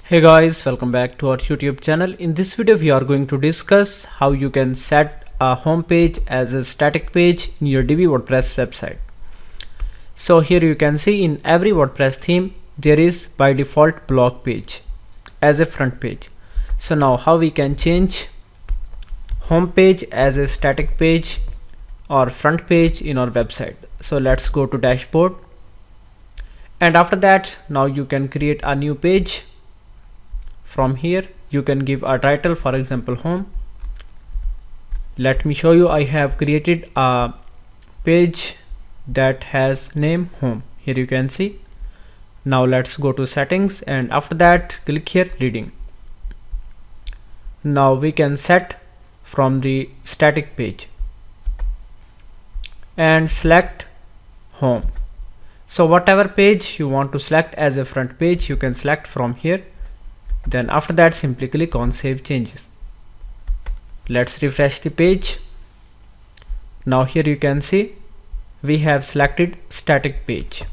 Hey guys, welcome back to our YouTube channel. In this video we are going to discuss how you can set a home page as a static page in your Divi WordPress website. So here you can see in every WordPress theme there is by default blog page as a front page. So now how we can change home page as a static page or front page in our website. So let's go to dashboard, and after that now you can create a new page. From here you can give a title, for example home. Let me show you. I have created a page that has name home. Here you can see. Now let's go to settings, and after that click here reading. Now we can set from the static page and select home. So whatever page you want to select as a front page, you can select from here. Then after that simply click on save changes. Let's refresh the page. Now here you can see we have selected static page.